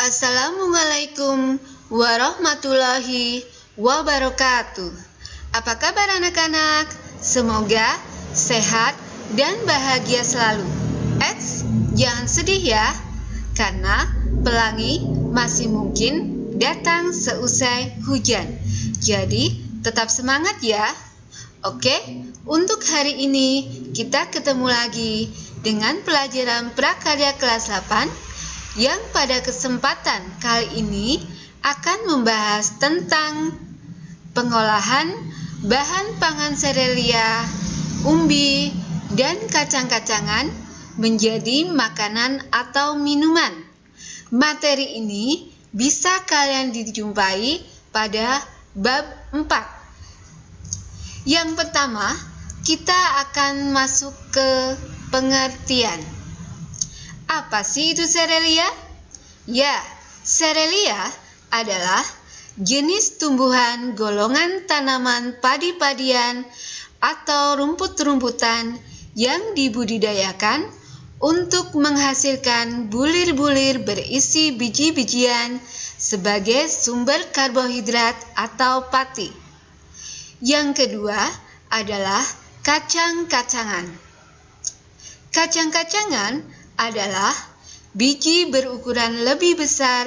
Assalamualaikum warahmatullahi wabarakatuh. Apa kabar anak-anak? Semoga sehat dan bahagia selalu. Jangan sedih ya, karena pelangi masih mungkin datang seusai hujan. Jadi tetap semangat ya. Oke, untuk hari ini kita ketemu lagi dengan pelajaran prakarya kelas 8 yang pada kesempatan kali ini akan membahas tentang pengolahan bahan pangan serealia, umbi, dan kacang-kacangan menjadi makanan atau minuman. Materi ini bisa kalian dijumpai pada bab 4. Yang pertama, kita akan masuk ke pengertian. Apa sih itu serealia? Ya, serealia adalah jenis tumbuhan golongan tanaman padi-padian atau rumput-rumputan yang dibudidayakan untuk menghasilkan bulir-bulir berisi biji-bijian sebagai sumber karbohidrat atau pati. Yang kedua adalah kacang-kacangan. Kacang-kacangan adalah biji berukuran lebih besar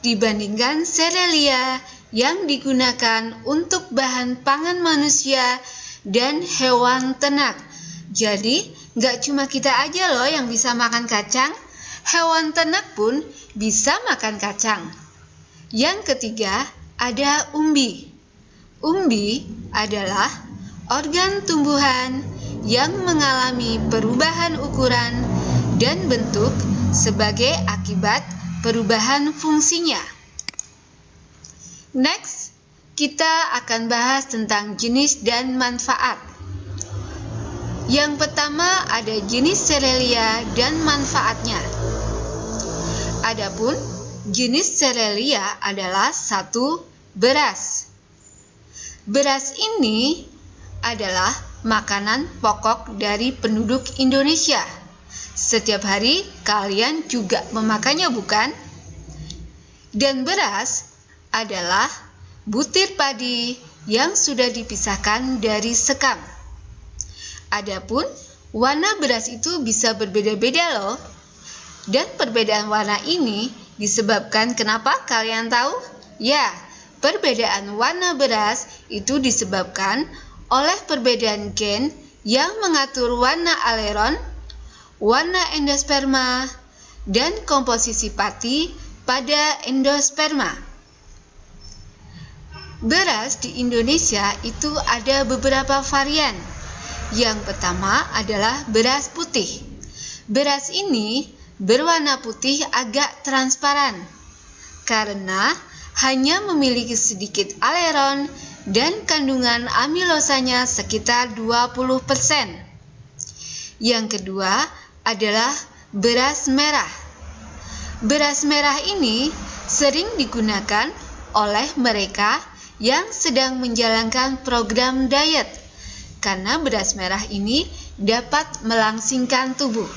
dibandingkan serealia yang digunakan untuk bahan pangan manusia dan hewan ternak. Jadi, nggak cuma kita aja loh yang bisa makan kacang, hewan ternak pun bisa makan kacang. Yang ketiga, ada umbi. Umbi adalah organ tumbuhan yang mengalami perubahan ukuran dan bentuk sebagai akibat perubahan fungsinya. Next, kita akan bahas tentang jenis dan manfaat. Yang pertama ada jenis serealia dan manfaatnya. Adapun jenis serealia adalah 1. Beras. Beras ini adalah makanan pokok dari penduduk Indonesia. Setiap hari kalian juga memakannya, bukan? Dan beras adalah butir padi yang sudah dipisahkan dari sekam. Adapun warna beras itu bisa berbeda-beda loh. Dan perbedaan warna ini disebabkan kenapa kalian tahu? Ya, perbedaan warna beras itu disebabkan oleh perbedaan gen yang mengatur warna aleron, warna endosperma, dan komposisi pati pada endosperma. Beras di Indonesia itu ada beberapa varian. Yang pertama adalah beras putih. Beras ini berwarna putih agak transparan karena hanya memiliki sedikit aleron dan kandungan amilosanya sekitar 20%. Yang kedua adalah beras merah. Beras merah ini sering digunakan oleh mereka yang sedang menjalankan program diet karena beras merah ini dapat melangsingkan tubuh.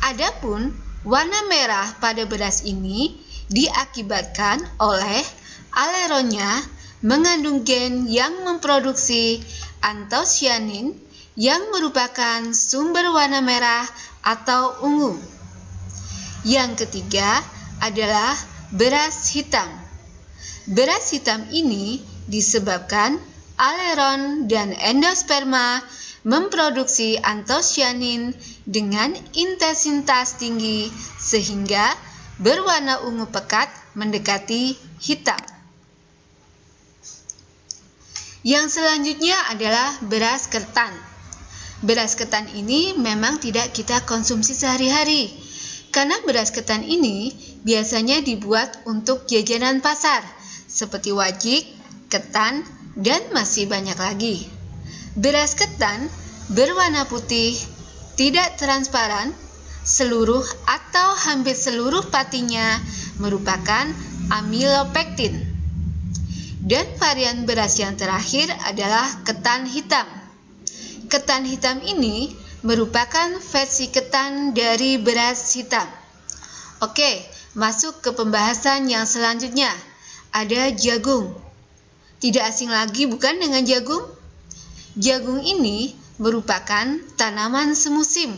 Adapun warna merah pada beras ini diakibatkan oleh aleronnya mengandung gen yang memproduksi antosianin yang merupakan sumber warna merah atau ungu. Yang ketiga adalah beras hitam. Beras hitam ini disebabkan aleron dan endosperma memproduksi antosianin dengan intensitas tinggi sehingga berwarna ungu pekat mendekati hitam. Yang selanjutnya adalah beras ketan. Beras ketan ini memang tidak kita konsumsi sehari-hari, karena beras ketan ini biasanya dibuat untuk jajanan pasar, seperti wajik, ketan, dan masih banyak lagi. Beras ketan berwarna putih, tidak transparan, seluruh atau hampir seluruh patinya merupakan amilopektin. Dan varian beras yang terakhir adalah ketan hitam. Ketan hitam ini merupakan versi ketan dari beras hitam. Oke, Masuk ke pembahasan yang selanjutnya, ada jagung. Tidak asing lagi bukan dengan jagung? Jagung ini merupakan tanaman semusim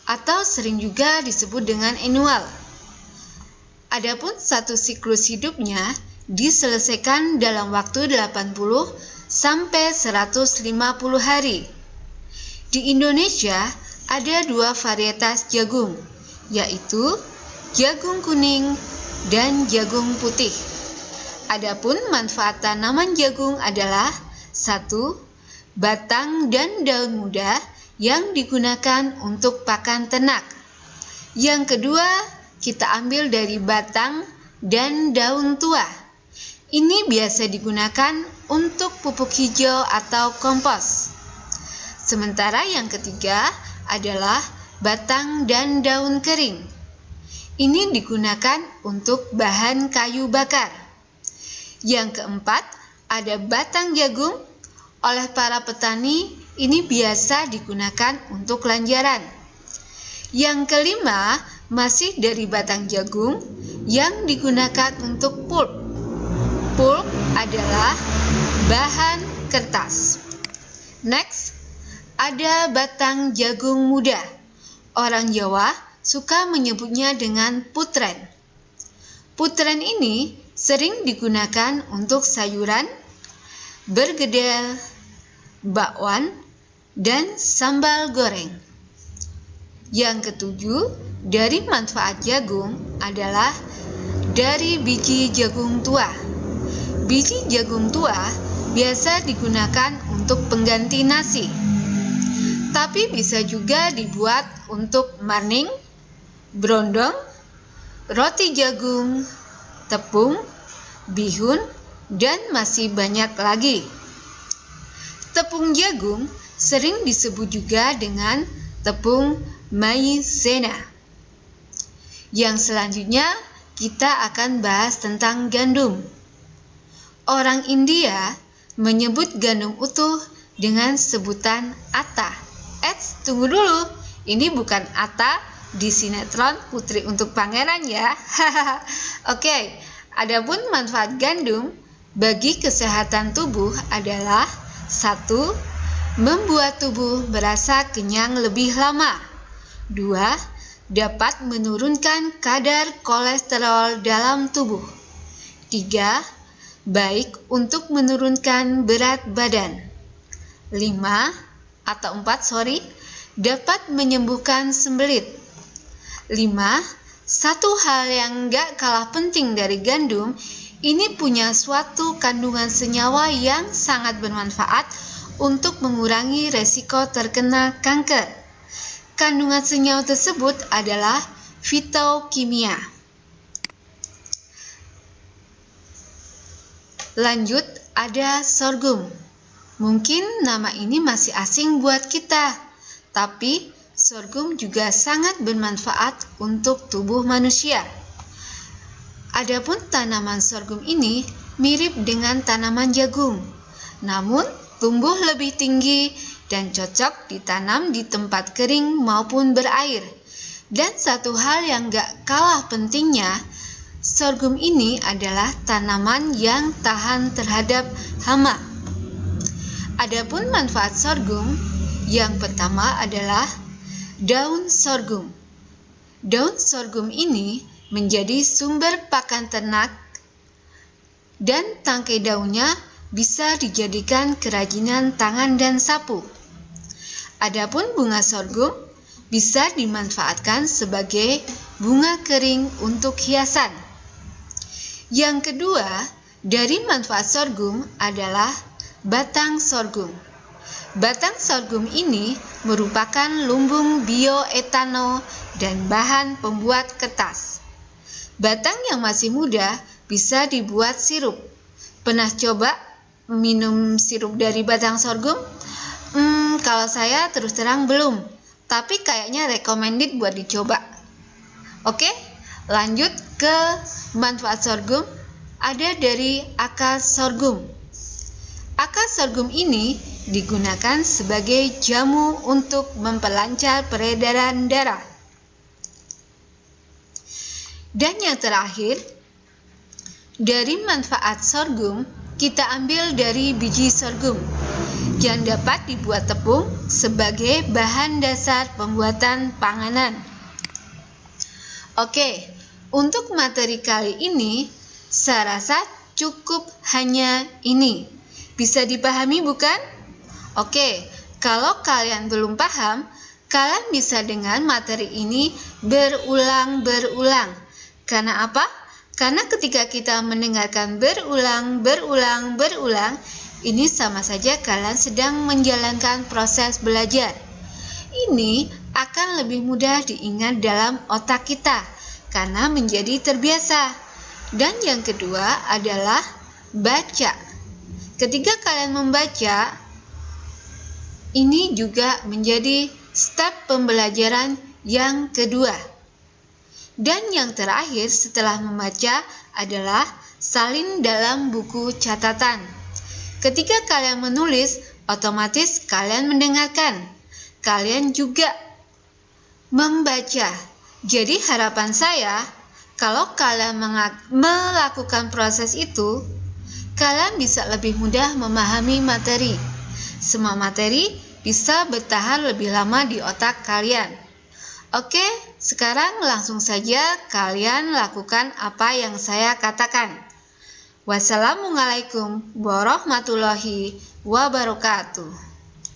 atau sering juga disebut dengan annual. Adapun satu siklus hidupnya diselesaikan dalam waktu 80 sampai 150 hari. Di Indonesia ada 2 varietas jagung, yaitu jagung kuning dan jagung putih. Adapun manfaat tanaman jagung adalah 1. Batang dan daun muda yang digunakan untuk pakan ternak. Yang kedua, kita ambil dari batang dan daun tua. Ini biasa digunakan untuk pupuk hijau atau kompos. Sementara yang ketiga adalah batang dan daun kering. Ini digunakan untuk bahan kayu bakar. Yang keempat, ada batang jagung. Oleh para petani, ini biasa digunakan untuk lanjaran. Yang kelima, masih dari batang jagung yang digunakan untuk pulp. Pulp adalah bahan kertas. Next, ada batang jagung muda. Orang Jawa suka menyebutnya dengan putren. Putren ini sering digunakan untuk sayuran, bergedel, bakwan, dan sambal goreng. Yang ketujuh, dari manfaat jagung adalah dari biji jagung tua. Biji jagung tua biasa digunakan untuk pengganti nasi, tapi bisa juga dibuat untuk marning, brondong, roti jagung, tepung, bihun, dan masih banyak lagi. Tepung jagung sering disebut juga dengan tepung maizena. Yang selanjutnya kita akan bahas tentang gandum. Orang India menyebut gandum utuh dengan sebutan atta. Tunggu dulu, ini bukan atta di sinetron Putri untuk Pangeran ya. Oke, adapun manfaat gandum bagi kesehatan tubuh adalah 1. Membuat tubuh merasa kenyang lebih lama. 2. Dapat menurunkan kadar kolesterol dalam tubuh. 3. Baik untuk menurunkan berat badan. 5. Dapat menyembuhkan sembelit. 5. Satu hal yang gak kalah penting dari gandum, ini punya suatu kandungan senyawa yang sangat bermanfaat untuk mengurangi resiko terkena kanker. Kandungan senyawa tersebut adalah fitokimia. Lanjut, ada sorghum. Mungkin nama ini masih asing buat kita, tapi sorghum juga sangat bermanfaat untuk tubuh manusia. Adapun tanaman sorghum ini mirip dengan tanaman jagung, namun tumbuh lebih tinggi dan cocok ditanam di tempat kering maupun berair. Dan satu hal yang gak kalah pentingnya, sorghum ini adalah tanaman yang tahan terhadap hama. Adapun manfaat sorghum, yang pertama adalah daun sorghum. Daun sorghum ini menjadi sumber pakan ternak dan tangkai daunnya bisa dijadikan kerajinan tangan dan sapu. Adapun bunga sorghum bisa dimanfaatkan sebagai bunga kering untuk hiasan. Yang kedua, dari manfaat sorghum adalah batang sorghum. Batang sorghum ini merupakan lumbung bioetanol dan bahan pembuat kertas. Batang yang masih muda bisa dibuat sirup. Pernah coba minum sirup dari batang sorghum? Kalau saya terus terang belum, tapi kayaknya recommended buat dicoba. Oke, lanjut ke manfaat sorghum. Ada dari akar sorghum. Akar sorghum ini digunakan sebagai jamu untuk memperlancar peredaran darah. Dan yang terakhir, dari manfaat sorghum, kita ambil dari biji sorghum yang dapat dibuat tepung sebagai bahan dasar pembuatan panganan. Oke, untuk materi kali ini, saya rasa cukup hanya ini. Bisa dipahami bukan? Oke, kalau kalian belum paham, kalian bisa dengan materi ini berulang-berulang. Karena apa? Karena ketika kita mendengarkan berulang, ini sama saja kalian sedang menjalankan proses belajar. Ini akan lebih mudah diingat dalam otak kita karena menjadi terbiasa. Dan yang kedua adalah baca. Ketika kalian membaca, ini juga menjadi step pembelajaran yang kedua. Dan yang terakhir setelah membaca adalah salin dalam buku catatan. Ketika kalian menulis, otomatis kalian mendengarkan. Kalian juga membaca. Jadi harapan saya, kalau kalian melakukan proses itu, kalian bisa lebih mudah memahami materi. Semua materi bisa bertahan lebih lama di otak kalian. Oke, sekarang langsung saja kalian lakukan apa yang saya katakan. Wassalamualaikum warahmatullahi wabarakatuh.